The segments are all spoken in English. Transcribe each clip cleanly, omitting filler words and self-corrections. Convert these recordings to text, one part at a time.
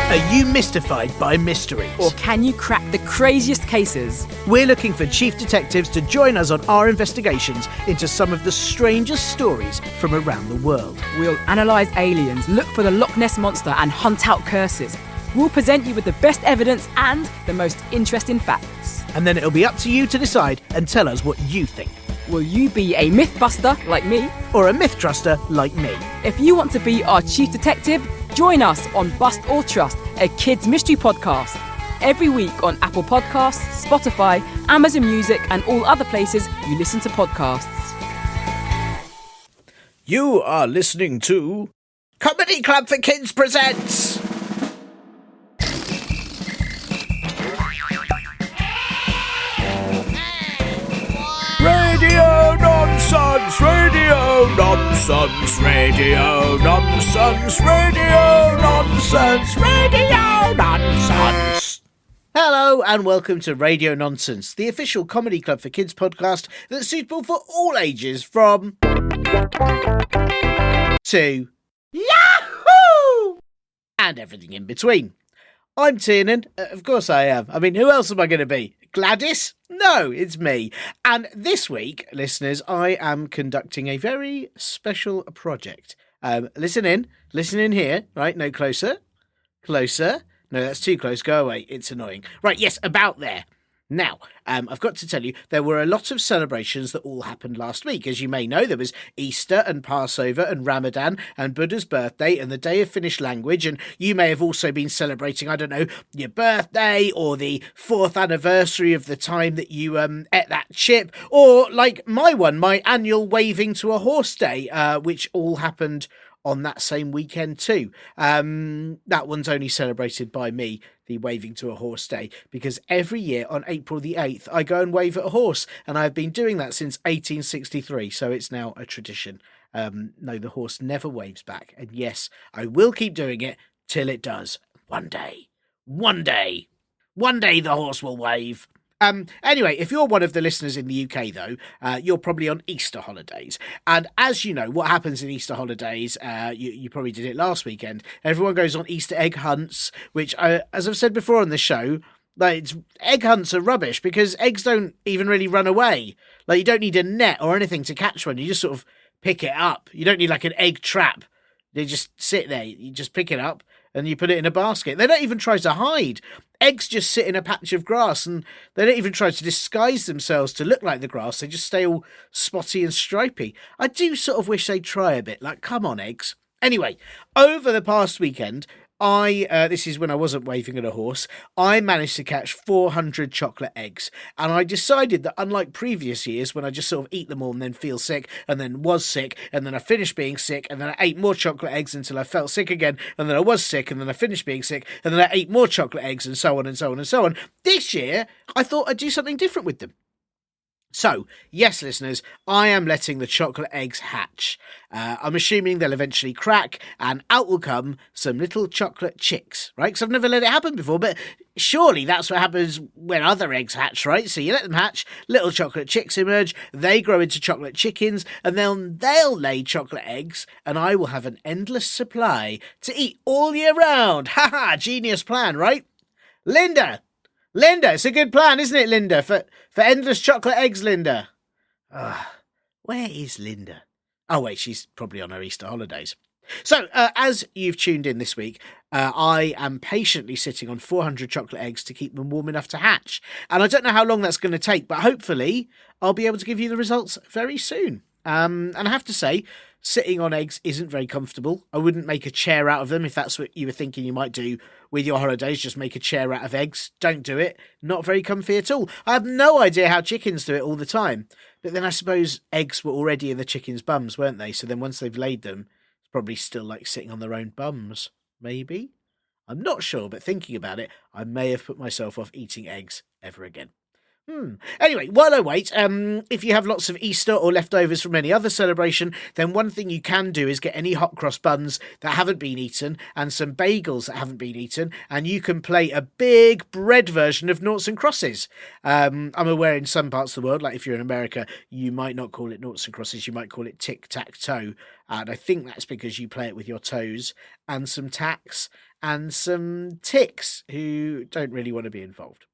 Are you mystified by mysteries? Or can you crack the craziest cases? We're looking for chief detectives to join us on our investigations into some of the strangest stories from around the world. We'll analyse aliens, look for the Loch Ness Monster and hunt out curses. We'll present you with the best evidence and the most interesting facts. And then it'll be up to you to decide and tell us what you think. Will you be a mythbuster like me? Or a myth-truster like me? If you want to be our chief detective, join us on Bust or Trust, a kids mystery podcast. Every week on Apple Podcasts, Spotify, Amazon Music and all other places you listen to podcasts. You are listening to Comedy Club for Kids presents Radio Nonsense, Radio Nonsense, Radio Nonsense, Radio Nonsense, Radio Nonsense. Hello and welcome to Radio Nonsense, the official Comedy Club for Kids podcast that's suitable for all ages from to Yahoo! And everything in between. I'm Tiernan, of course I am. I mean, who else am I going to be? Gladys? No, it's me. And this week, listeners, I am conducting a very special project. Listen in here, right? No, closer. No, that's too close. Go away. It's annoying. Right, yes, about there. Now, I've got to tell you, there were a lot of celebrations that all happened last week. As you may know, there was Easter and Passover and Ramadan and Buddha's birthday and the Day of Finnish Language. And you may have also been celebrating, I don't know, your birthday or the 4th anniversary of the time that you ate that chip. Or like my one, my annual waving to a horse day, which all happened on that same weekend too. That one's only celebrated by me, the waving to a horse day, because every year on April the 8th I go and wave at a horse, and I've been doing that since 1863, so it's now a tradition. No, the horse never waves back, and yes, I will keep doing it till it does. One day the horse will wave. Anyway, if you're one of the listeners in the UK, though, you're probably on Easter holidays. And as you know, what happens in Easter holidays, you probably did it last weekend. Everyone goes on Easter egg hunts, which, as I've said before on the show, egg hunts are rubbish because eggs don't even really run away. Like, you don't need a net or anything to catch one. You just sort of pick it up. You don't need like an egg trap. They just sit there. You just pick it up and you put it in a basket. They don't even try to hide. Eggs just sit in a patch of grass and they don't even try to disguise themselves to look like the grass. They just stay all spotty and stripy. I do sort of wish they'd try a bit. Like, come on, eggs. Anyway, over the past weekend, this is when I wasn't waving at a horse, I managed to catch 400 chocolate eggs. And I decided that unlike previous years when I just sort of eat them all and then feel sick and then was sick and then I finished being sick and then I ate more chocolate eggs until I felt sick again and then I was sick and then I finished being sick and then I ate more chocolate eggs and so on and so on and so on. This year, I thought I'd do something different with them. So, yes, listeners, I am letting the chocolate eggs hatch. I'm assuming they'll eventually crack and out will come some little chocolate chicks, right? Because I've never let it happen before, but surely that's what happens when other eggs hatch, right? So you let them hatch, little chocolate chicks emerge, they grow into chocolate chickens, and then they'll lay chocolate eggs, and I will have an endless supply to eat all year round. Ha-ha, genius plan, right? Linda, it's a good plan, isn't it, Linda? For endless chocolate eggs, Linda. Where is Linda? Oh, wait, she's probably on her Easter holidays. So, as you've tuned in this week, I am patiently sitting on 400 chocolate eggs to keep them warm enough to hatch. And I don't know how long that's going to take, but hopefully I'll be able to give you the results very soon. And I have to say, sitting on eggs isn't very comfortable. I wouldn't make a chair out of them if that's what you were thinking you might do with your holidays, just make a chair out of eggs. Don't do it. Not very comfy at all. I have no idea how chickens do it all the time. But then I suppose eggs were already in the chickens' bums, weren't they? So then once they've laid them, it's probably still like sitting on their own bums. Maybe? I'm not sure, but thinking about it, I may have put myself off eating eggs ever again. Anyway, while I wait, if you have lots of Easter or leftovers from any other celebration, then one thing you can do is get any hot cross buns that haven't been eaten and some bagels that haven't been eaten, and you can play a big bread version of noughts and crosses. I'm aware in some parts of the world, like if you're in America, you might not call it noughts and crosses, you might call it tic-tac-toe. And I think that's because you play it with your toes and some tacks and some ticks who don't really want to be involved.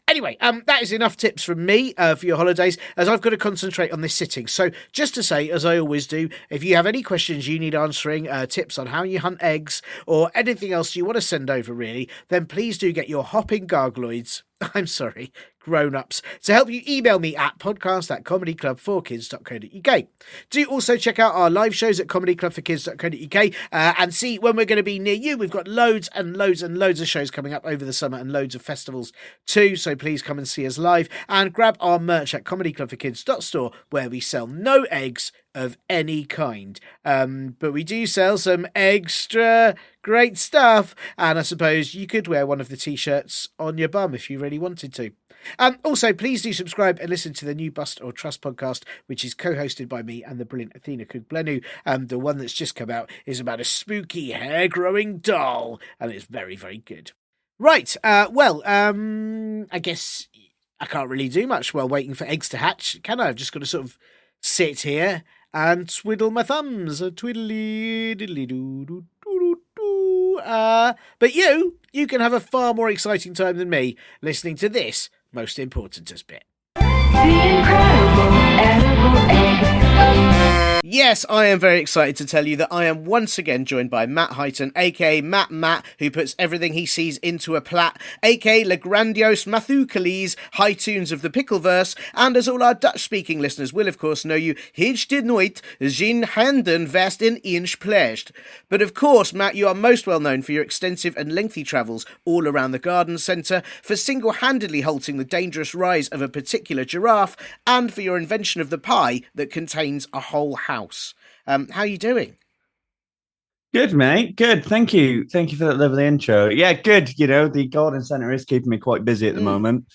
Anyway, that is enough tips from me for your holidays, as I've got to concentrate on this sitting. So just to say, as I always do, if you have any questions you need answering, tips on how you hunt eggs, or anything else you want to send over really, then please do get your hopping gargloids, I'm sorry, grown-ups, to help you. Email me at podcast@comedyclub4kids.co.uk. Do also check out our live shows at comedyclubforkids.co.uk and see when we're going to be near you. We've got loads and loads and loads of shows coming up over the summer and loads of festivals too, so please come and see us live and grab our merch at comedyclubforkids.store, where we sell no eggs of any kind, but we do sell some extra great stuff, and I suppose you could wear one of the t-shirts on your bum if you really wanted to. Also, please do subscribe and listen to the new Bust or Trust podcast, which is co-hosted by me and the brilliant Athena Kugblenu. The one that's just come out is about a spooky hair-growing doll, and it's very, very good. Right, I guess I can't really do much while waiting for eggs to hatch, can I? I've just got to sort of sit here and twiddle my thumbs. Twiddly diddly doo doo doo doo. But you can have a far more exciting time than me listening to this most importantest bit. The incredible edible egg. Yes, I am very excited to tell you that I am once again joined by Matt Highton, aka Matt, who puts everything he sees into a plat, aka Le Grandiose Mathucales, high tunes of the Pickleverse, and as all our Dutch-speaking listeners will of course know you, Hij de nooit zijn handen vast in inch pleased. But of course, Matt, you are most well known for your extensive and lengthy travels all around the garden centre, for single-handedly halting the dangerous rise of a particular giraffe, and for your invention of the pie that contains a whole house. How are you doing? Good, mate. Good. Thank you. Thank you for that lovely intro. Yeah, good. You know, the garden centre is keeping me quite busy at the moment.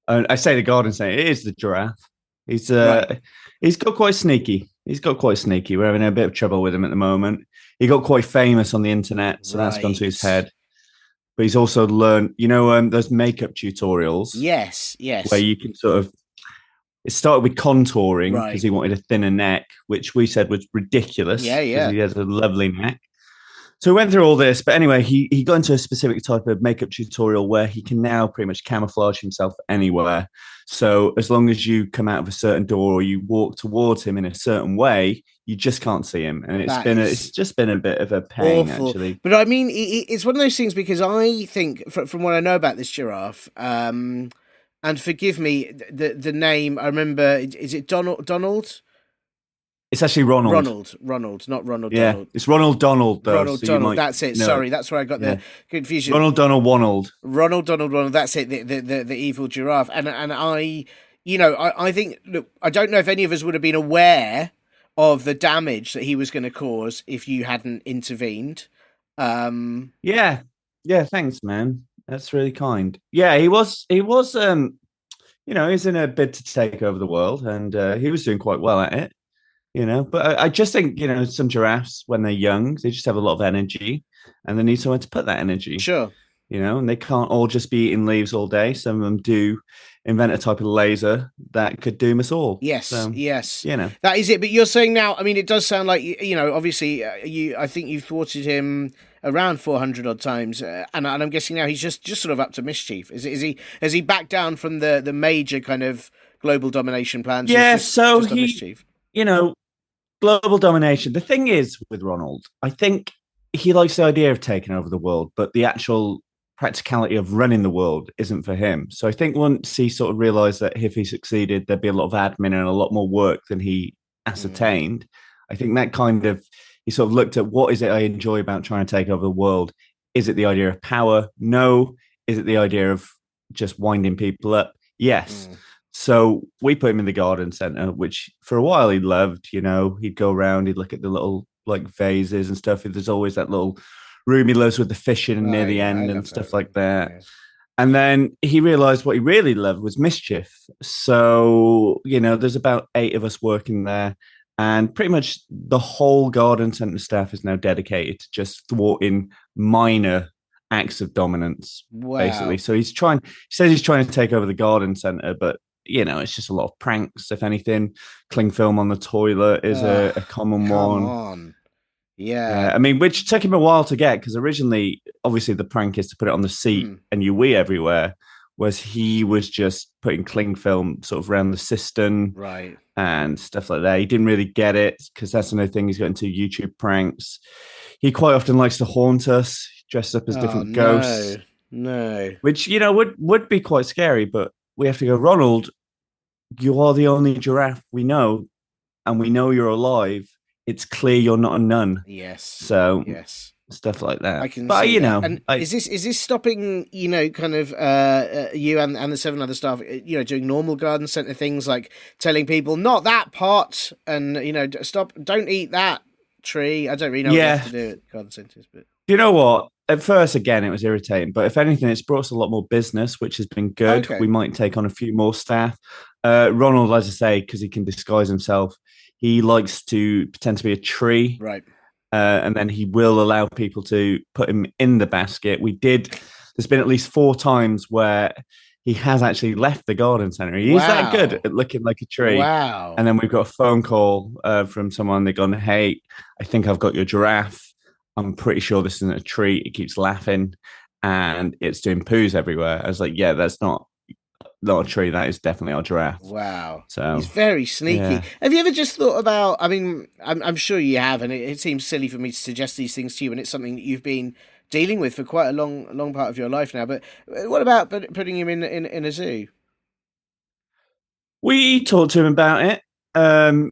I say the garden centre, it is the giraffe. He's got quite sneaky. We're having a bit of trouble with him at the moment. He got quite famous on the internet, so that's gone to his head. But he's also learned, those makeup tutorials. Yes. Where you can sort of. It started with contouring because he wanted a thinner neck, which we said was ridiculous. Yeah. He has a lovely neck. So we went through all this. But anyway, he got into a specific type of makeup tutorial where he can now pretty much camouflage himself anywhere. So as long as you come out of a certain door or you walk towards him in a certain way, you just can't see him. And it's just been a bit of a pain, actually. But I mean, it's one of those things because I think, from what I know about this giraffe, and forgive me, the name, I remember, is it Donald? It's actually Ronald. Ronald, not Ronald yeah, Donald. It's Ronald Donald, though. Ronald Donald, that's it. No. Sorry, that's where I got the confusion. Ronald Donald Wonald. Ronald Donald, that's it, the evil giraffe. And I think, look, I don't know if any of us would have been aware of the damage that he was going to cause if you hadn't intervened. Yeah, thanks, man. That's really kind. Yeah, he was he's in a bid to take over the world, and he was doing quite well at it, But I just think, some giraffes, when they're young, they just have a lot of energy, and they need somewhere to put that energy. Sure. And they can't all just be eating leaves all day. Some of them do invent a type of laser that could doom us all. Yes, so, yes. That is it. But you're saying now, I mean, it does sound like, obviously, I think you've thwarted him around 400 odd times, and I'm guessing now he's just sort of up to mischief. Has he backed down from the major kind of global domination plans? Yeah, just he, mischief? Global domination. The thing is with Ronald, I think he likes the idea of taking over the world, but the actual practicality of running the world isn't for him. So I think once he sort of realised that if he succeeded, there'd be a lot of admin and a lot more work than he ascertained. I think that kind of, he sort of looked at, what is it I enjoy about trying to take over the world? Is it the idea of power? No. Is it the idea of just winding people up? Yes. So we put him in the garden centre, which for a while he loved. He'd go around, he'd look at the little vases and stuff. There's always that little room he loves with the fishing near the end and stuff like that. Yeah. And then he realised what he really loved was mischief. So, there's about 8 of us working there. And pretty much the whole garden centre staff is now dedicated to just thwarting minor acts of dominance, basically. So he says he's trying to take over the garden centre, but, it's just a lot of pranks, if anything. Cling film on the toilet is a common one. On. Yeah. I mean, which took him a while to get because originally, obviously, the prank is to put it on the seat and you wee everywhere. Was he was just putting cling film sort of around the cistern Right. and stuff like that. He didn't really get it because that's another thing. He's got into YouTube pranks. He quite often likes to haunt us, dressed up as different ghosts, No. which would be quite scary. But we have to go, Ronald. You are the only giraffe we know, and we know you're alive. It's clear you're not a nun. Yes. So yes. Stuff like that. I can but see you that. know, And is this stopping, kind of you and the 7 other staff, doing normal garden centre things like telling people not that pot and stop, don't eat that tree. I don't really know what you have to do at garden centres, but you know what? At first, again, it was irritating, but if anything, it's brought us a lot more business, which has been good. Okay. We might take on a few more staff. Ronald, as I say, because he can disguise himself, he likes to pretend to be a tree. Right. And then he will allow people to put him in the basket. There's been at least 4 times where he has actually left the garden centre. He's that good at looking like a tree. Wow. And then we've got a phone call from someone. They've gone, hey, I think I've got your giraffe. I'm pretty sure this isn't a tree. It keeps laughing and it's doing poos everywhere. I was like, yeah, that's not a tree. That is definitely our giraffe. Wow. So he's very sneaky. Yeah. Have you ever just thought about, I mean, I'm sure you have, and it seems silly for me to suggest these things to you, and it's something that you've been dealing with for quite a long part of your life now, but what about putting him in a zoo? We talked to him about it.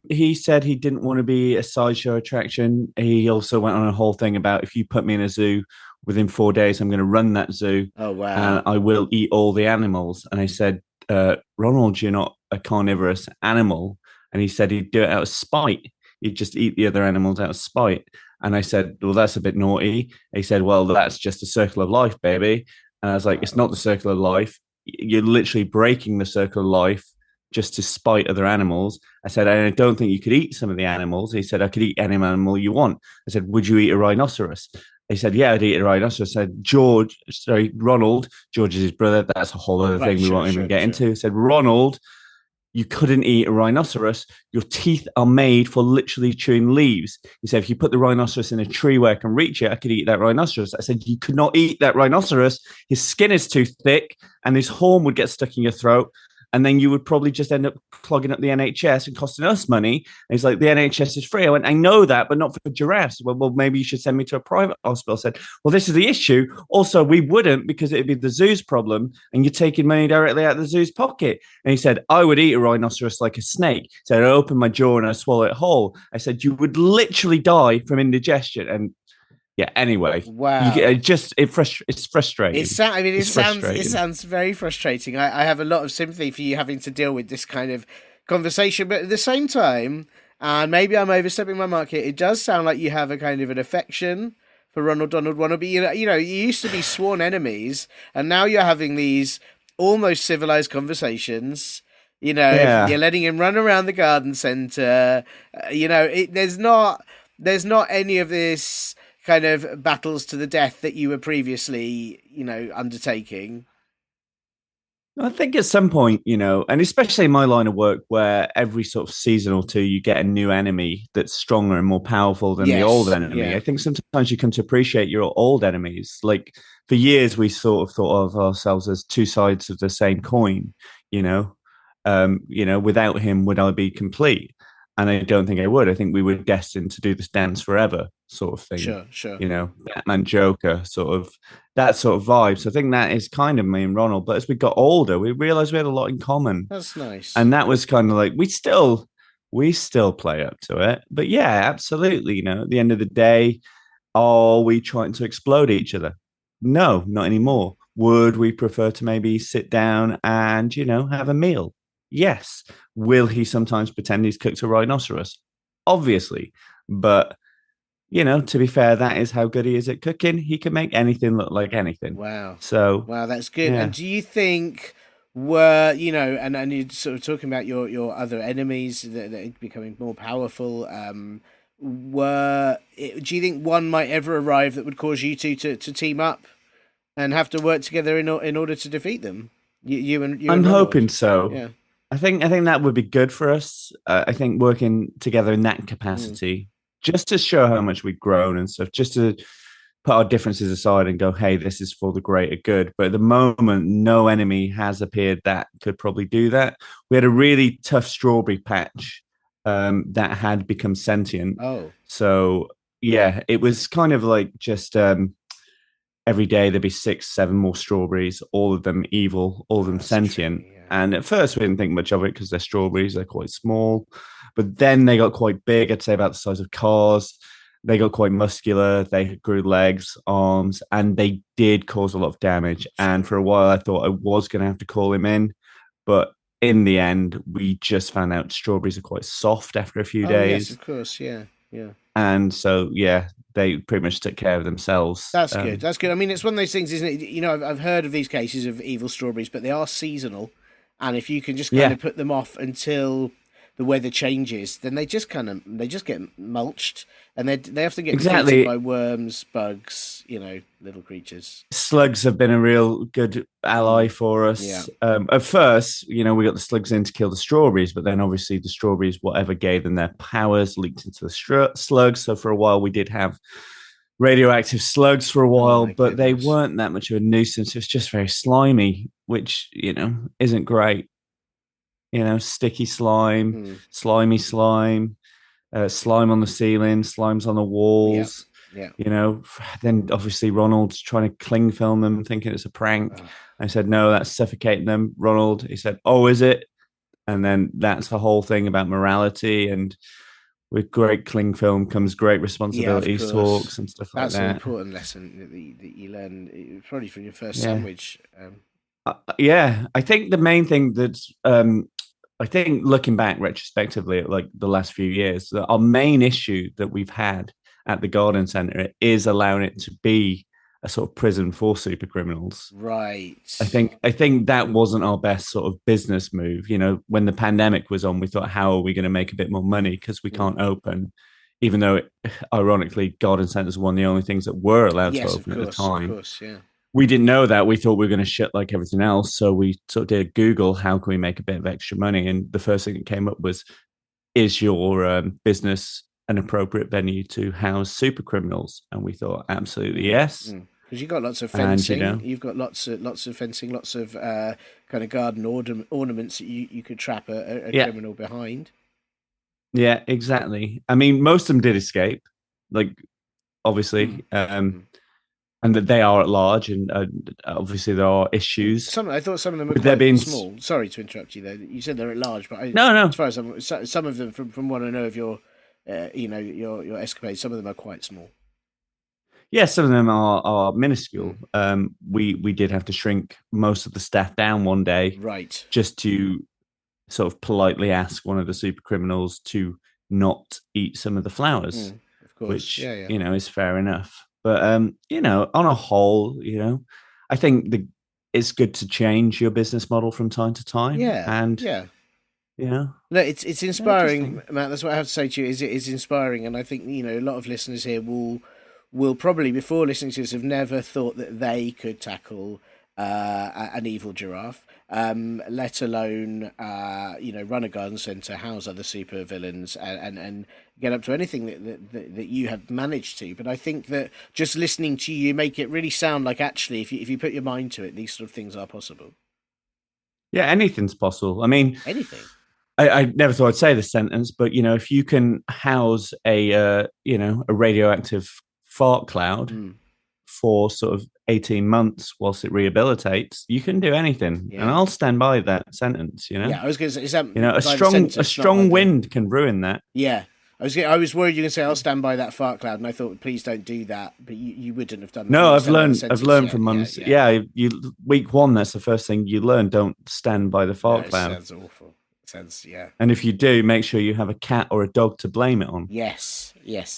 He said he didn't want to be a sideshow attraction. He also went on a whole thing about if you put me in a zoo, within 4 days, I'm going to run that zoo. Oh, wow. And I will eat all the animals. And I said, Ronald, you're not a carnivorous animal. And he said he'd do it out of spite. He'd just eat the other animals out of spite. And I said, well, that's a bit naughty. He said, well, that's just the circle of life, baby. And I was like, it's not the circle of life. You're literally breaking the circle of life just to spite other animals. I said, I don't think you could eat some of the animals. He said, I could eat any animal you want. I said, would you eat a rhinoceros? He said, yeah, I'd eat a rhinoceros. I said, Ronald, George is his brother. That's a whole other thing we won't even get into. I said, Ronald, you couldn't eat a rhinoceros. Your teeth are made for literally chewing leaves. He said, if you put the rhinoceros in a tree where I can reach it, I could eat that rhinoceros. I said, you could not eat that rhinoceros. His skin is too thick and his horn would get stuck in your throat. And then you would probably just end up clogging up the NHS and costing us money. And he's like, the NHS is free. I went, I know that, but not for giraffes. Well, maybe you should send me to a private hospital. I said, well, this is the issue. Also, we wouldn't because it'd be the zoo's problem and you're taking money directly out of the zoo's pocket. And he said, I would eat a rhinoceros like a snake. So I open my jaw and I swallow it whole. I said, you would literally die from indigestion. And yeah. Anyway, wow. It's frustrating. It sounds very frustrating. I have a lot of sympathy for you having to deal with this kind of conversation, but at the same time, and maybe I'm overstepping my mark here, it does sound like you have a kind of an affection for Ronald Donald Wannabe. You used to be sworn enemies, and now you're having these almost civilized conversations. You're letting him run around the garden centre. There's not any of this kind of battles to the death that you were previously, undertaking. I think at some point, and especially in my line of work where every sort of season or two, you get a new enemy that's stronger and more powerful than the old enemy. Yeah. I think sometimes you come to appreciate your old enemies. Like for years, we sort of thought of ourselves as two sides of the same coin, without him, would I be complete? And I don't think I would. I think we were destined to do this dance forever, sort of thing. Sure. Batman Joker, sort of that sort of vibe. So I think that is kind of me and Ronald. But as we got older, we realized we had a lot in common. That's nice. And that was kind of like we still play up to it. But yeah, absolutely. At the end of the day, are we trying to explode each other? No, not anymore. Would we prefer to maybe sit down and have a meal? Yes. Will he sometimes pretend he's cooked a rhinoceros? Obviously. But, to be fair, that is how good he is at cooking. He can make anything look like anything. Wow. Wow, that's good. Yeah. And do you think and you're sort of talking about your other enemies that are becoming more powerful, do you think one might ever arrive that would cause you two to team up and have to work together in order to defeat them? I'm hoping so. Yeah. I think that would be good for us. I think working together in that capacity just to show how much we've grown and stuff, just to put our differences aside and go, hey, this is for the greater good. But at the moment, no enemy has appeared that could probably do that. We had a really tough strawberry patch that had become sentient. Oh. So, yeah, it was kind of like just every day there'd be 6, 7 more strawberries, all of them evil, all of them sentient. True, yeah. And at first, we didn't think much of it because they're strawberries, they're quite small. But then they got quite big, I'd say about the size of cars. They got quite muscular. They grew legs, arms, and they did cause a lot of damage. And for a while, I thought I was going to have to call him in. But in the end, we just found out strawberries are quite soft after a few days. Yes, of course. Yeah. Yeah. And so, yeah, they pretty much took care of themselves. That's good. That's good. I mean, it's one of those things, isn't it? You know, I've heard of these cases of evil strawberries, but they are seasonal. And if you can just kind of put them off until the weather changes, then they just get mulched, and they often get defeated by worms, bugs, little creatures. Slugs have been a real good ally for us. Yeah. At first, we got the slugs in to kill the strawberries, but then obviously the strawberries, whatever gave them their powers, leaked into the slugs. So for a while, we did have radioactive slugs for a while, but they weren't that much of a nuisance. It's just very slimy, which isn't great. Sticky slime, slimy slime, slime on the ceiling, slimes on the walls. Yeah. Then obviously Ronald's trying to cling film them, thinking it's a prank. I said, no, that's suffocating them. Ronald, he said, oh, is it? And then that's the whole thing about morality. And with great cling film comes great responsibilities, talks and stuff like that. That's an important lesson that you learn, probably from your first sandwich. I think the main thing that's I think looking back retrospectively at like the last few years, our main issue that we've had at the Garden Centre is allowing it to be a sort of prison for super criminals. Right. I think that wasn't our best sort of business move. When the pandemic was on, we thought, how are we going to make a bit more money because we can't open, even though ironically Garden Centre is one of the only things that were allowed to open at the time. Of course, yeah. We didn't know that. We thought we were going to shut like everything else. So we sort of did Google, how can we make a bit of extra money? And the first thing that came up was, is your business an appropriate venue to house super criminals? And we thought, absolutely yes. Because you've got lots of fencing. You've got lots of fencing, lots of kind of garden ornaments that you could trap a criminal behind. Yeah, exactly. I mean, most of them did escape, like obviously. And that they are at large, and obviously there are issues. I thought some of them were quite small. Sorry to interrupt you, though. You said they're at large, but no. As far as some of them, from what I know of your escapades, some of them are quite small. Yeah, some of them are minuscule. We did have to shrink most of the staff down one day, right, just to sort of politely ask one of the super criminals to not eat some of the flowers, of course. Which is fair enough. But on a whole, I think it's good to change your business model from time to time. No, it's inspiring, Matt. That's what I have to say to you. It is inspiring, and I think a lot of listeners here will probably, before listening to this, have never thought that they could tackle an evil giraffe, let alone run a garden centre, house other super villains, and get up to anything that you have managed to. But I think that just listening to you make it really sound like, actually, if you put your mind to it, these sort of things are possible. Yeah, anything's possible. I mean, anything. I never thought I'd say this sentence, but if you can house a radioactive fart cloud for sort of 18 months whilst it rehabilitates, you can do anything. And I'll stand by that sentence. Yeah, I was going to say, is that a strong wind can ruin that. Yeah. I was worried you were going to say, I'll stand by that fart cloud, and I thought, please don't do that. But you wouldn't have done that. No, I've learned from mums. Yeah, week one, that's the first thing you learn. Don't stand by the fart cloud. Sounds awful. Sounds, yeah. And if you do, make sure you have a cat or a dog to blame it on. Yes,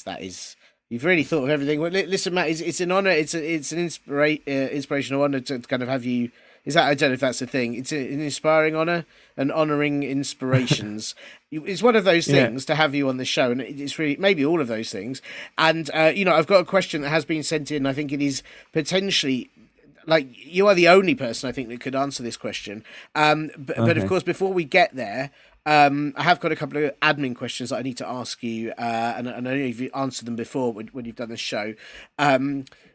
that is. You've really thought of everything. Well, listen, Matt, it's an honour. It's an inspirational honour to kind of have you. Is that, I don't know if that's a thing. It's an inspiring honour, and honouring inspirations. It's one of those things to have you on the show, and it's really maybe all of those things. And I've got a question that has been sent in. I think it is potentially, like, you are the only person I think that could answer this question. But of course, before we get there, I have got a couple of admin questions that I need to ask you, and I know you've answered them before when you've done the show.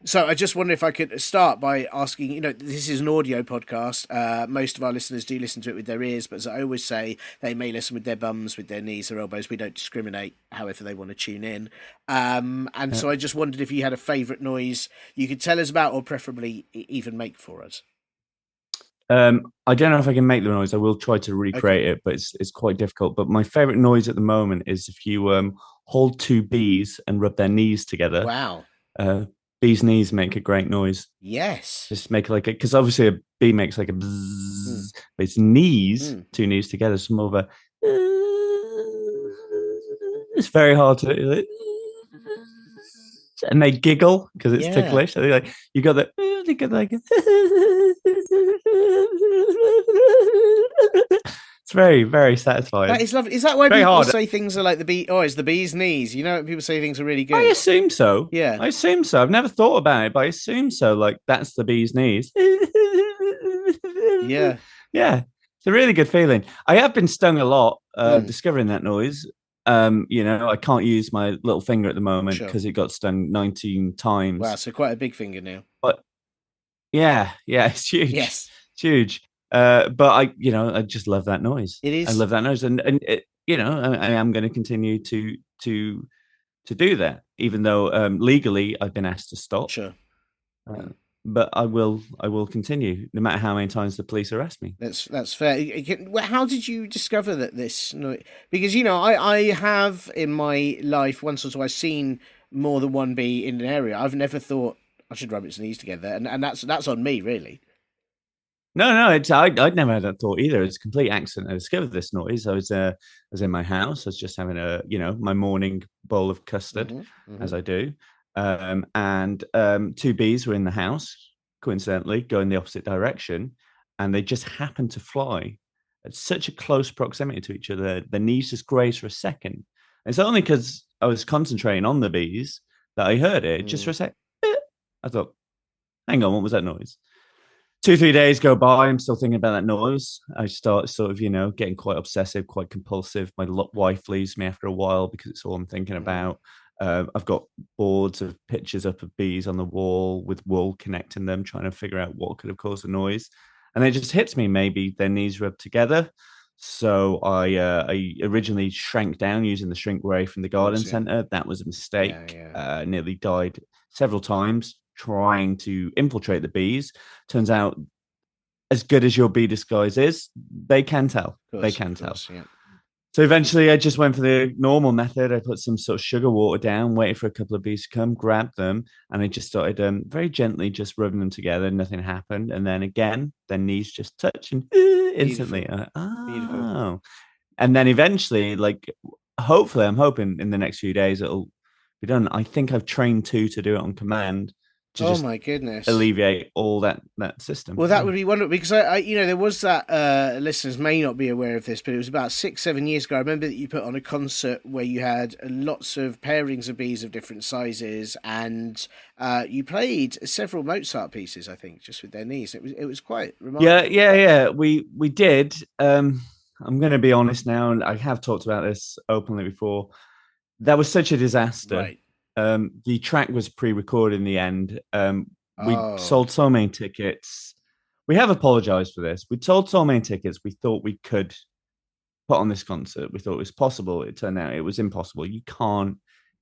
So I just wonder if I could start by asking, this is an audio podcast. Most of our listeners do listen to it with their ears, but as I always say, they may listen with their bums, with their knees, their elbows. We don't discriminate however they want to tune in. And so I just wondered if you had a favourite noise you could tell us about, or preferably even make for us. I don't know if I can make the noise. I will try to recreate it, but it's quite difficult. But my favorite noise at the moment is if you hold two bees and rub their knees together. Wow. Bees' knees make a great noise. Yes. Just make like because obviously a bee makes like a bzzz, but its knees, two knees together, some more of a. It's very hard to. And they giggle because it's ticklish. So like you got that. They get like. It's very, very satisfying. That is lovely. Is that why very people hard. say things are like the bee? Oh, it's the bee's knees. People say things are really good. I assume so. Yeah, I assume so. I've never thought about it, but I assume so. Like that's the bee's knees. Yeah. It's a really good feeling. I have been stung a lot discovering that noise. I can't use my little finger at the moment because it got stung 19 times. Wow, so quite a big finger now. But yeah, it's huge. Yes, it's huge. But I just love that noise. It is. I love that noise, and I am going to continue to do that, even though legally I've been asked to stop. Sure. But I will continue, no matter how many times the police arrest me. That's fair. How did you discover that this? Because I have in my life once or twice seen more than one bee in an area. I've never thought I should rub its knees together, and that's on me really. No, I'd never had that thought either. It's a complete accident. I discovered this noise. I was in my house. I was just having my morning bowl of custard, as I do. And two bees were in the house, coincidentally, going the opposite direction, and they just happened to fly at such a close proximity to each other. Their knees just grazed for a second. And it's only because I was concentrating on the bees that I heard it. Just for a sec. I thought, hang on, what was that noise? 2-3 days go by. I'm still thinking about that noise. I start sort of, getting quite obsessive, quite compulsive. My wife leaves me after a while because it's all I'm thinking about. I've got boards of pictures up of bees on the wall with wool connecting them, trying to figure out what could have caused the noise. And it just hits me, maybe their knees rubbed together. So I originally shrank down using the shrink ray from the garden centre. That was a mistake. Nearly died several times trying to infiltrate the bees. Turns out, as good as your bee disguise is, they can tell. They can tell. Yeah. So eventually I just went for the normal method. I put some sort of sugar water down, waited for a couple of bees to come, grabbed them, and I just started very gently just rubbing them together. Nothing happened. And then again, their knees just touch and instantly. Beautiful. And then eventually, hopefully, I'm hoping in the next few days it'll be done. I think I've trained two to do it on command. Oh my goodness! Alleviate all that system. Well, that would be wonderful because I there was that listeners may not be aware of this, but it was about 6-7 years ago. I remember that you put on a concert where you had lots of pairings of bees of different sizes, and you played several Mozart pieces. I think just with their knees. It was quite remarkable. Yeah. We did. I'm going to be honest now, and I have talked about this openly before. That was such a disaster. Right. The track was pre-recorded in the end. We sold so many tickets. We have apologized for this. We sold so many tickets. We thought we could put on this concert. We thought it was possible. It turned out it was impossible. You can't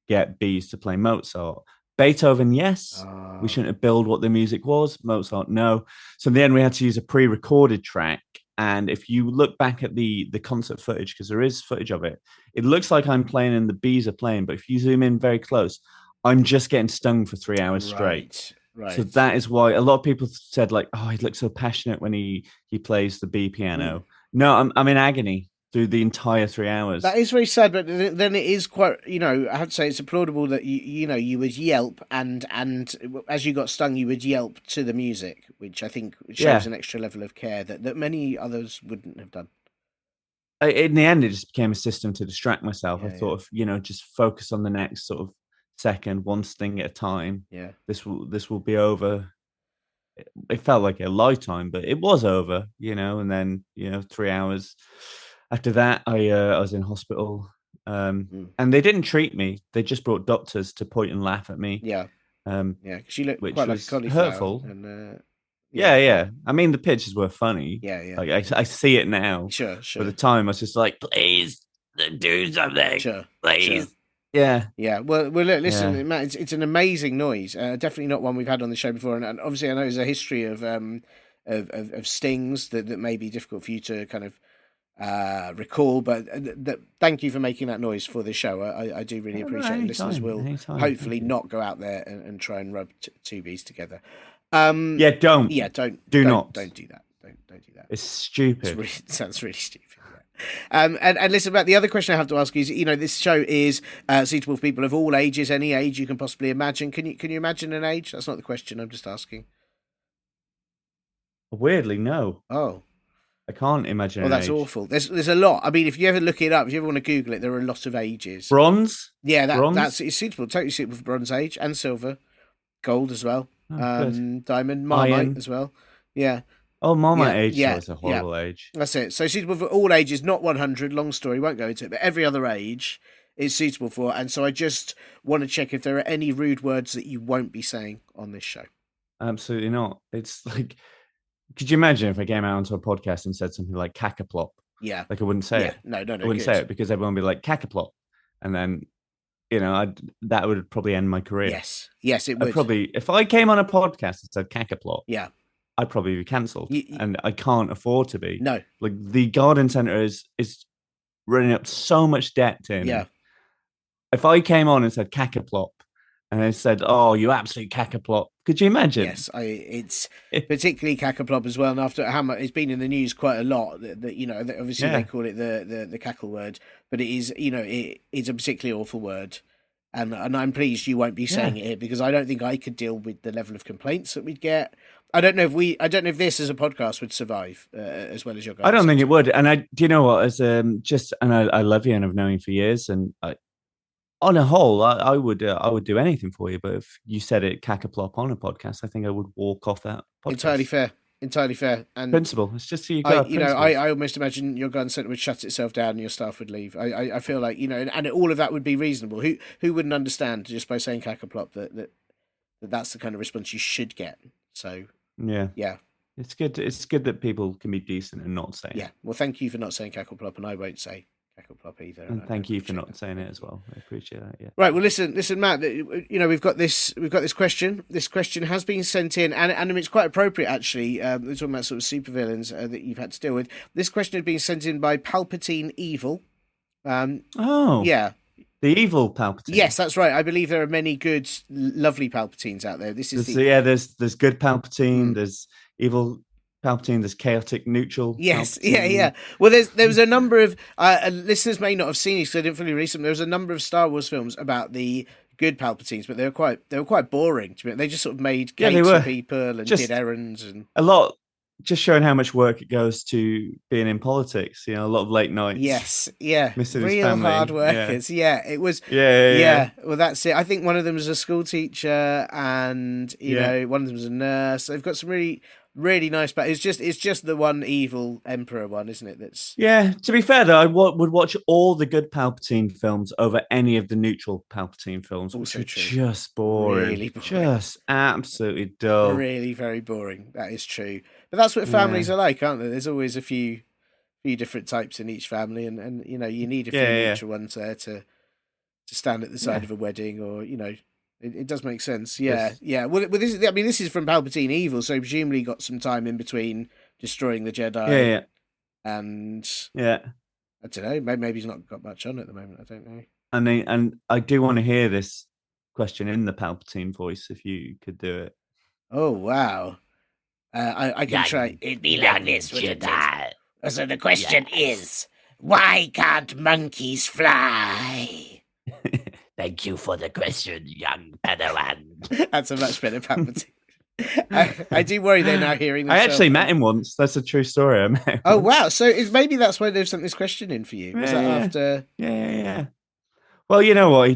get bees to play Mozart. Beethoven, yes. We shouldn't have billed what the music was. Mozart, no. So in the end, we had to use a pre-recorded track. And if you look back at the concert footage, because there is footage of it, it looks like I'm playing and the bees are playing. But if you zoom in very close, I'm just getting stung for 3 hours straight. Right. So that is why a lot of people said, he looks so passionate when he plays the bee piano. No, I'm in agony through the entire 3 hours. That is very sad, but then it is quite, I have to say it's applaudable that you would yelp and as you got stung, you would yelp to the music, which I think shows an extra level of care that many others wouldn't have done. In the end, it just became a system to distract myself. I thought of, just focus on the next sort of second, one sting at a time. Yeah. This will be over. It felt like a lifetime, but it was over, and then, 3 hours. After that, I was in hospital, Mm. and they didn't treat me. They just brought doctors to point and laugh at me, Yeah, yeah, because you look which quite like a was cauliflower, hurtful. and Yeah, yeah, yeah. I mean, the pictures were funny. yeah, yeah. Like I see it now. Sure, But at the sure, time, I was just like, please do something, sure, sure. please. Yeah, Yeah, well, look, yeah. listen, Matt, it's an amazing noise. Definitely not one we've had on the show before, and obviously, I know there's a history of stings that may be difficult for you to kind of recall. But thank you for making that noise for this show. I do really No, appreciate it. Listeners will anytime. hopefully Thank you. not go out there and try and rub two bees together. Yeah, don't. Yeah, Do not. don't do that. Don't do that. It's stupid. It sounds really stupid. Yeah. And listen, about the other question I have to ask is, this show is suitable for people of all ages, any age you can possibly imagine. Can you imagine an age? That's not the question. I'm just asking. Weirdly, no. Oh, I can't imagine well, an that's age. awful. There's a lot. I mean, if you ever look it up, if you ever want to Google it, there are a lot of ages. Bronze? Yeah, Bronze? that's it's suitable, totally suitable for Bronze Age and Silver, Gold as well, Oh, good. Diamond, Marmite Iron. as well. Yeah, Oh, Marmite yeah, age yeah, is a horrible age. that's it. So suitable for all ages, not 100. Long story, won't go into it, but every other age is suitable for. And so I just want to check if there are any rude words that you won't be saying on this show. Absolutely not. It's like, could you imagine if I came out onto a podcast and said something like cackaplop? Yeah, Like I wouldn't say yeah, it. no, I wouldn't good. say it because everyone would be like cackaplop, and then that would probably end my career. Yes, it I'd would. probably, if I came on a podcast and said cackaplop, Yeah, I'd probably be cancelled, and I can't afford to be. no, Like the garden centre is running up so much debt, Tiernan. yeah. If I came on and said cackaplop, and they said, "Oh, you absolute cackaplop," could you imagine? Yes, it's particularly cackaplop as well. And after how much it's been in the news quite a lot, that obviously they call it the cackle word, but it is it's a particularly awful word, and I'm pleased you won't be saying it here because I don't think I could deal with the level of complaints that we'd get. I don't know if this as a podcast would survive as well as your guys. I don't think it would. And do you know what? As I love you and I've known you for years, and on a whole, I would do anything for you. But if you said it cackaplop on a podcast, I think I would walk off that podcast. Entirely fair. And principle. It's just so you got. I almost imagine your garden centre would shut itself down and your staff would leave. I feel like and all of that would be reasonable. Who wouldn't understand just by saying cackaplop that's the kind of response you should get. So yeah. It's good. It's good that people can be decent and not say it. Yeah. Well, thank you for not saying cackleplop, and I won't say cackleplop either. And thank you for not saying it as well. I appreciate that. Yeah. Right. Well, listen, Matt. We've got this question. This question has been sent in, and it's quite appropriate actually. We're talking about sort of supervillains that you've had to deal with. This question has been sent in by PalpatineEvil. Yeah. The evil Palpatine. Yes, that's right. I believe there are many good, lovely Palpatines out there. There's good Palpatine. There's evil Palpatine. There's chaotic neutral. Yes, Palpatine. yeah. Well, there was a number of listeners may not have seen it because I didn't fully read them. There was a number of Star Wars films about the good Palpatines, but they were quite boring. They just sort of made cakes for people and did errands and a lot. Just showing how much work it goes to being in politics. A lot of late nights. Yes, yeah. Missing real his family. Hard workers. Yeah, it was. Yeah. Well, that's it. I think one of them was a school teacher, and one of them was a nurse. They've got some really, really nice. But it's just the one evil Emperor one, isn't it? That's To be fair though, I would watch all the good Palpatine films over any of the neutral Palpatine films, which are just boring. Really boring. Just absolutely dull. Really, very boring. That is true. But that's what families are like, aren't there? There's always a few different types in each family, and you need a few neutral ones there to stand at the side of a wedding, or it does make sense. Yeah. Well, this is from PalpatineEvil, so presumably got some time in between destroying the Jedi. And I don't know. Maybe he's not got much on at the moment. I don't know. And I do want to hear this question in the Palpatine voice, if you could do it. Oh wow. I can try. It'd be like this, wouldn't it? So the question is, why can't monkeys fly? Thank you for the question, young Padawan. That's a much better Palpatine. I do worry they're now hearing themselves. I actually met him once. That's a true story. I met him once. Wow. So maybe that's why they've sent this question in for you. Was that after? Yeah. Well, you know what? He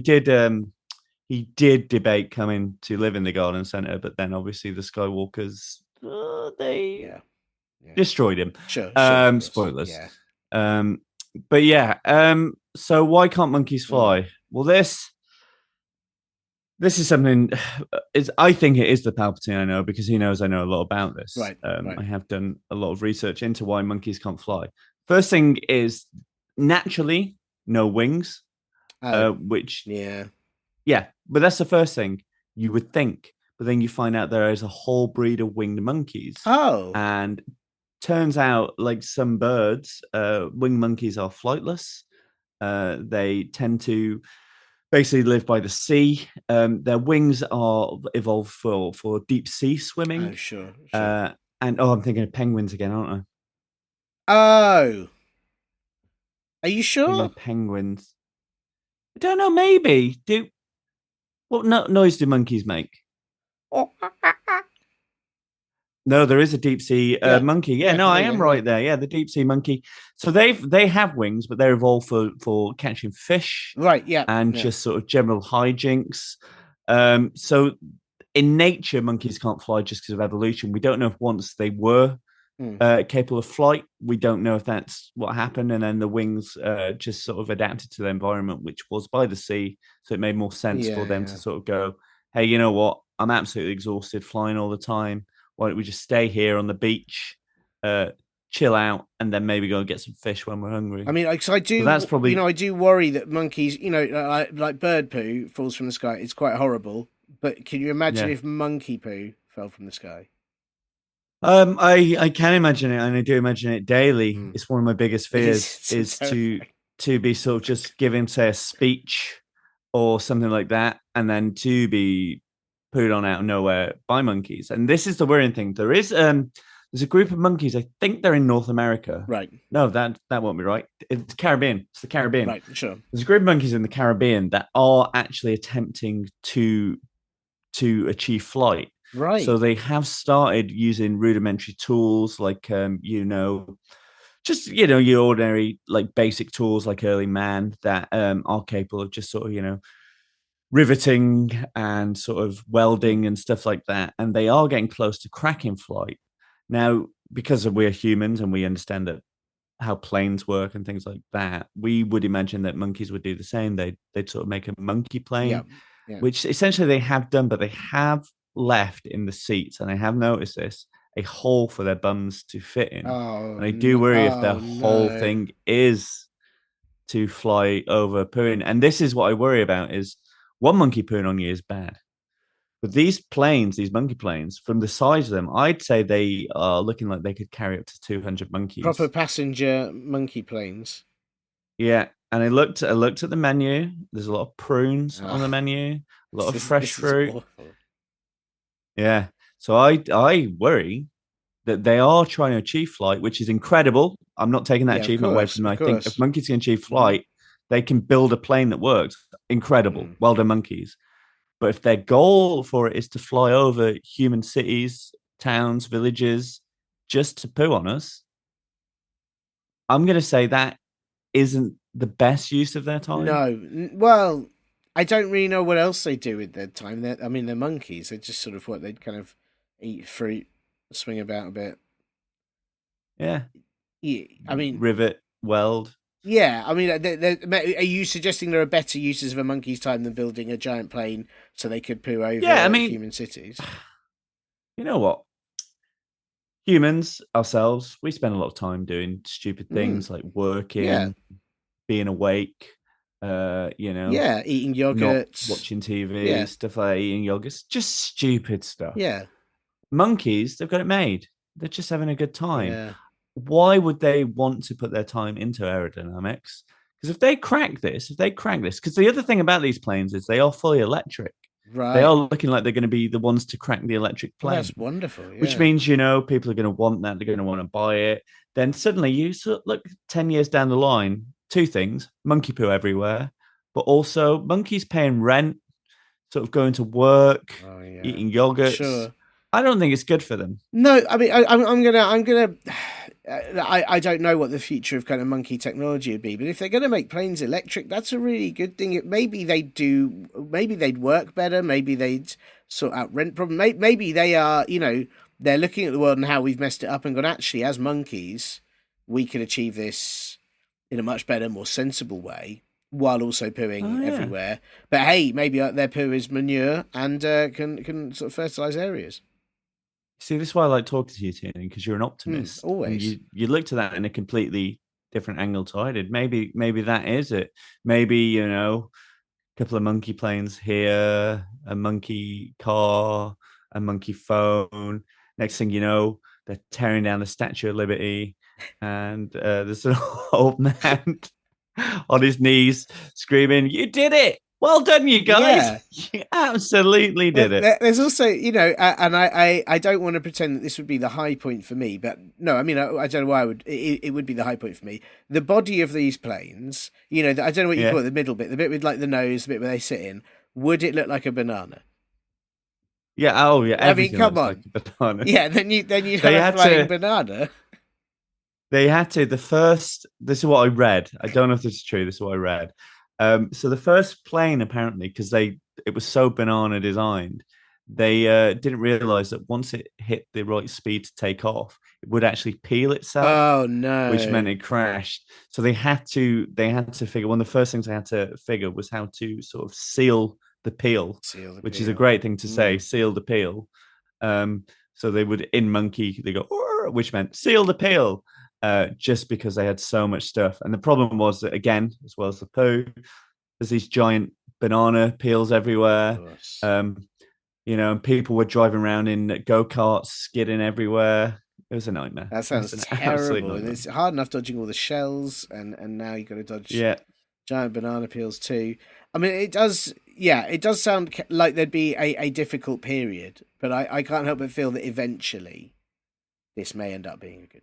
did debate coming to live in the garden centre, but then obviously the Skywalkers, they destroyed him. Sure. Spoilers. But yeah, so why can't monkeys fly? Well, this is something is I think it is the Palpatine I know because he knows I know a lot about this. Right. I have done a lot of research into why monkeys can't fly. First thing is naturally no wings, which Yeah. but that's the first thing you would think. But then you find out there is a whole breed of winged monkeys. Oh. And turns out, like some birds, winged monkeys are flightless. They tend to basically live by the sea. Their wings are evolved for deep sea swimming. Oh, sure. And I'm thinking of penguins again, aren't Oh. Are you I? Thinking sure? of penguins. I don't know. Maybe what noise do monkeys make? Oh. No, there is a deep sea Yeah. monkey. Yeah, Yeah, no, I there you am go, right yeah. there. Yeah, the deep sea monkey. So they have wings, but they're evolved for catching fish Right, yeah. and yeah. just sort of general hijinks. So in nature, monkeys can't fly just because of evolution. We don't know if once they were capable of flight, we don't know if that's what happened, and then the wings just sort of adapted to the environment, which was by the sea. So it made more sense for them to sort of go, hey, you know what? I'm absolutely exhausted flying all the time. Why don't we just stay here on the beach, chill out, and then maybe go and get some fish when we're hungry? I mean, because I do, So that's probably I do worry that monkeys, like bird poo falls from the sky. It's quite horrible. But can you imagine yeah. if monkey poo fell from the sky? I can imagine it, and I do imagine it daily. Mm. It's one of my biggest fears is to be sort of just giving, say, a speech or something like that, and then to be put on out of nowhere by monkeys. And this is the worrying thing. There's a group of monkeys. I think they're in North America. Right. No, that won't be right. It's Caribbean. It's the Caribbean. Right. Sure. There's a group of monkeys in the Caribbean that are actually attempting to achieve flight. Right. So they have started using rudimentary tools like just your ordinary like basic tools like early man that are capable of just sort of riveting and sort of welding and stuff like that, and they are getting close to cracking flight now because we're humans and we understand that how planes work and things like that. We would imagine that monkeys would do the same. They'd sort of make a monkey plane, which essentially they have done, but they have left in the seats, and I have noticed this, a hole for their bums to fit in. And I do worry if their whole thing is to fly over pooing. And this is what I worry about is one monkey pooing on you is bad. But these planes, these monkey planes, from the size of them, I'd say they are looking like they could carry up to 200 monkeys. Proper passenger monkey planes. Yeah. And I looked at the menu. There's a lot of prunes on the menu, a lot of fresh fruit. Yeah. So I worry that they are trying to achieve flight, which is incredible. I'm not taking that achievement away from them. I think if monkeys can achieve flight, they can build a plane that works. Incredible. Well done, monkeys. But if their goal for it is to fly over human cities, towns, villages, just to poo on us, I'm going to say that isn't the best use of their time. No. Well, I don't really know what else they do with their time. They're monkeys. They just sort of they'd kind of eat fruit, swing about a bit. Yeah. Yeah. I mean, rivet, weld. Yeah. I mean, are you suggesting there are better uses of a monkey's time than building a giant plane so they could poo over human cities? You know what? Humans, ourselves, we spend a lot of time doing stupid things like working, being awake, eating yogurts, not watching TV, stuff like eating yogurts, just stupid stuff. Yeah. Monkeys, they've got it made. They're just having a good time. Yeah. Why would they want to put their time into aerodynamics? Because if they crack this, because the other thing about these planes is they are fully electric. Right. They are looking like they're going to be the ones to crack the electric plane. Well, that's wonderful. Yeah. Which means, people are going to want that. They're going to want to buy it. Then suddenly you look 10 years down the line, two things, monkey poo everywhere, but also monkeys paying rent, sort of going to work, eating yogurts. Sure. I don't think it's good for them. No, I mean, I'm gonna. I don't know what the future of kind of monkey technology would be, but if they're going to make planes electric, that's a really good thing. Maybe they'd work better. Maybe they'd sort out rent problem. Maybe they are, they're looking at the world and how we've messed it up and gone, actually, as monkeys, we can achieve this in a much better, more sensible way, while also pooing Oh, yeah. everywhere. But hey, maybe their poo is manure and can sort of fertilize areas. See, this is why I like talking to you, Tiernan, because you're an optimist. always. And you looked at that in a completely different angle to I did. Maybe that is it. Maybe, a couple of monkey planes here, a monkey car, a monkey phone. Next thing you know, they're tearing down the Statue of Liberty, and there's an old man on his knees screaming, "You did it! Well done, you guys! You absolutely did it!" There's also, and I don't want to pretend that this would be the high point for me, but no, I mean, I don't know why it would be the high point for me. The body of these planes, I don't know what you call it, the middle bit, the bit with like the nose, the bit where they sit in, would it look like a banana? Yeah. Oh, yeah. I mean, come on. Like a banana. Yeah, then you'd have a flying banana. They had to. This is what I read. I don't know if this is true. This is what I read. So the first plane, apparently, because it was so banana designed, they didn't realize that once it hit the right speed to take off, it would actually peel itself. Oh no! Which meant it crashed. So they had to figure. One of the first things they had to figure was how to sort of seal the peel, which is a great thing to say. Seal the peel. So they would in monkey they go, which meant seal the peel. Just because they had so much stuff. And the problem was that, again, as well as the poo, there's these giant banana peels everywhere. And people were driving around in go-karts, skidding everywhere. It was a nightmare. That sounds terrible. It's hard enough dodging all the shells, and now you've got to dodge giant banana peels too. I mean, it does sound like there'd be a difficult period, but I can't help but feel that eventually this may end up being a good thing.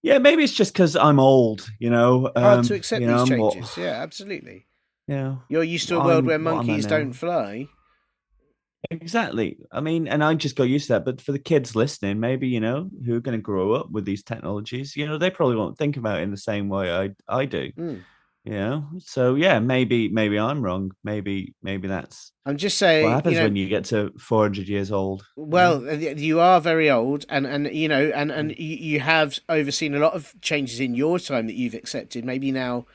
Yeah, maybe it's just because I'm old, Hard to accept these changes. Yeah, absolutely. You're used to a world where monkeys don't fly. Exactly. I mean, and I just got used to that. But for the kids listening, maybe, who are going to grow up with these technologies, they probably won't think about it in the same way I do. So yeah, maybe I'm wrong. Maybe that's. I'm just saying. What happens when you get to 400 years old? Well, you are very old, and you have overseen a lot of changes in your time that you've accepted. Maybe now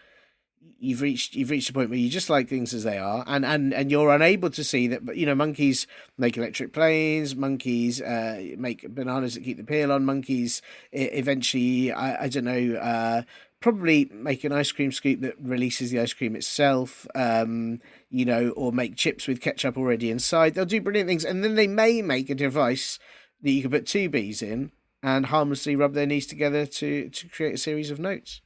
you've reached a point where you just like things as they are, and you're unable to see that. But monkeys make electric planes. Monkeys make bananas that keep the peel on. Monkeys eventually, I don't know. Probably make an ice cream scoop that releases the ice cream itself, or make chips with ketchup already inside. They'll do brilliant things. And then they may make a device that you can put two bees in and harmlessly rub their knees together to create a series of notes.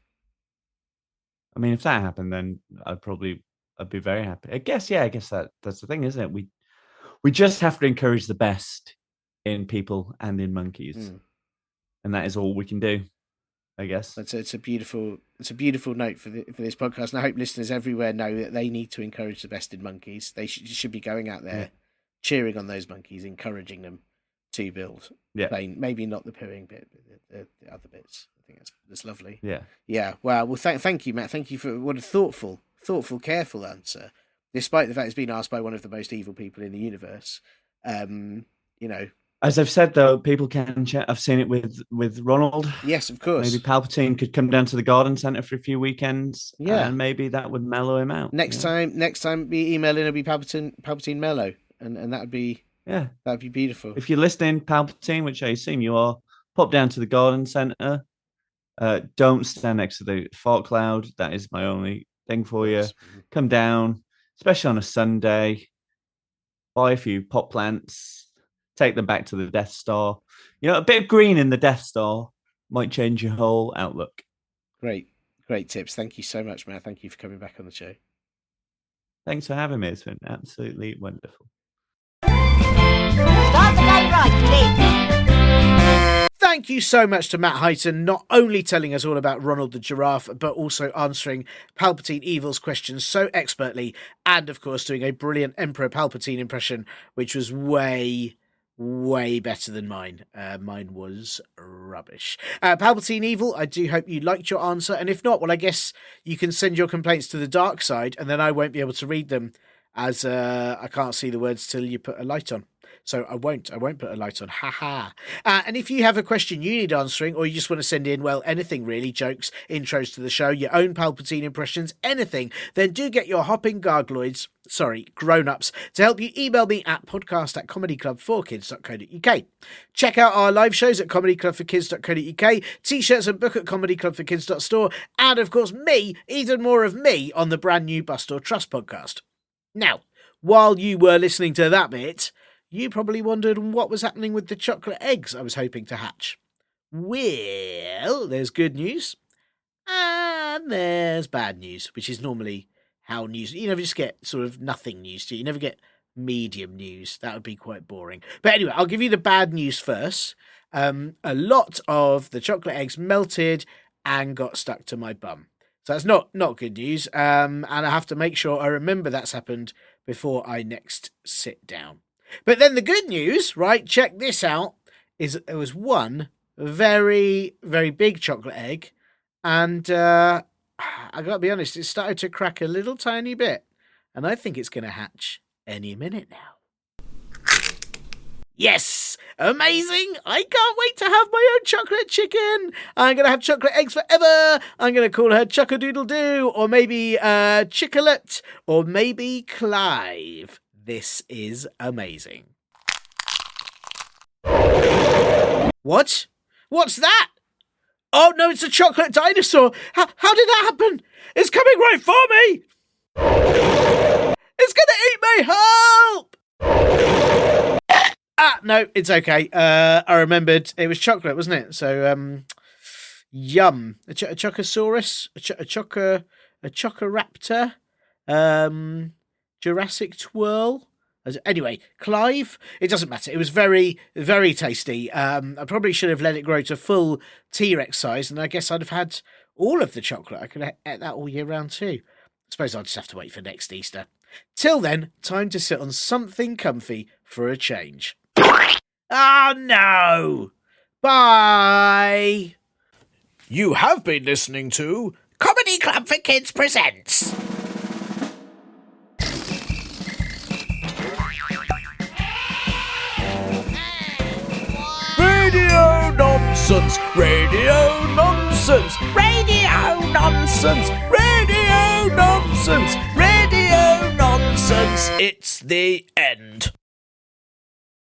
I mean, if that happened, then I'd be very happy. I guess that's the thing, isn't it? We just have to encourage the best in people and in monkeys. And that is all we can do. I guess it's a beautiful note for this podcast, and I hope listeners everywhere know that they need to encourage the best in monkeys. They should be going out there, cheering on those monkeys, encouraging them to build. Plane. Maybe not the pooing bit, but the other bits. I think that's lovely. Yeah. Wow. Well, thank you, Matt. Thank you for what a thoughtful, careful answer, despite the fact it's been asked by one of the most evil people in the universe. As I've said, though, people can chat. I've seen it with Ronald. Yes, of course. Maybe Palpatine could come down to the garden centre for a few weekends. And maybe that would mellow him out. Next time, be emailing, it'll be Palpatine mellow, and that would be that'd be beautiful. If you're listening, Palpatine, which I assume you are, pop down to the garden centre. Don't stand next to the fart cloud. That is my only thing for you. Come down, especially on a Sunday. Buy a few pot plants. Take them back to the Death Star. A bit of green in the Death Star might change your whole outlook. Great tips. Thank you so much, Matt. Thank you for coming back on the show. Thanks for having me. It's been absolutely wonderful. Start the day right, kids. Thank you so much to Matt Highton, not only telling us all about Ronald the giraffe, but also answering PalpatineEvil's questions so expertly, and of course doing a brilliant Emperor Palpatine impression, which was way better than mine. Mine was rubbish. PalpatineEvil, I do hope you liked your answer, and if not, well, I guess you can send your complaints to the dark side, and then I won't be able to read them as I can't see the words till you put a light on. So I won't put a light on. Ha. And if you have a question you need answering, or you just want to send in, well, anything really, jokes, intros to the show, your own Palpatine impressions, anything, then do get your hopping gargloids, grown-ups, to help you email me at podcast@comedyclubforkids.co.uk. Check out our live shows at comedyclubforkids.co.uk, t-shirts and book at comedyclubforkids.store, and of course me, even more of me, on the brand new Bust or Trust podcast. Now, while you were listening to that bit, you probably wondered what was happening with the chocolate eggs I was hoping to hatch. Well, there's good news and there's bad news, which is normally how news... You never just get sort of nothing news, do you? You never get medium news. That would be quite boring. But anyway, I'll give you the bad news first. A lot of the chocolate eggs melted and got stuck to my bum. So that's not good news. And I have to make sure I remember that's happened before I next sit down. But then the good news, right, check this out, is there was one very, very big chocolate egg, and I got to be honest, it started to crack a little tiny bit, and I think it's going to hatch any minute now. Yes! Amazing! I can't wait to have my own chocolate chicken! I'm going to have chocolate eggs forever! I'm going to call her Chuck-a-Doodle-Doo, or maybe Chicolet, or maybe Clive. This is amazing. What? What's that? Oh no, it's a chocolate dinosaur. How did that happen? It's coming right for me. It's gonna eat me. Help! No, it's okay. I remembered it was chocolate, wasn't it? So, yum. A Chocosaurus, a Chocoraptor, Jurassic Twirl. Anyway, Clive, it doesn't matter. It was very, very tasty. I probably should have let it grow to full T-Rex size, and I guess I'd have had all of the chocolate. I could have ate that all year round too. I suppose I'll just have to wait for next Easter. Till then, time to sit on something comfy for a change. Oh no! Bye! You have been listening to Comedy Club for Kids presents. Radio nonsense! Radio nonsense! Radio nonsense! Radio nonsense! Radio nonsense! It's the end.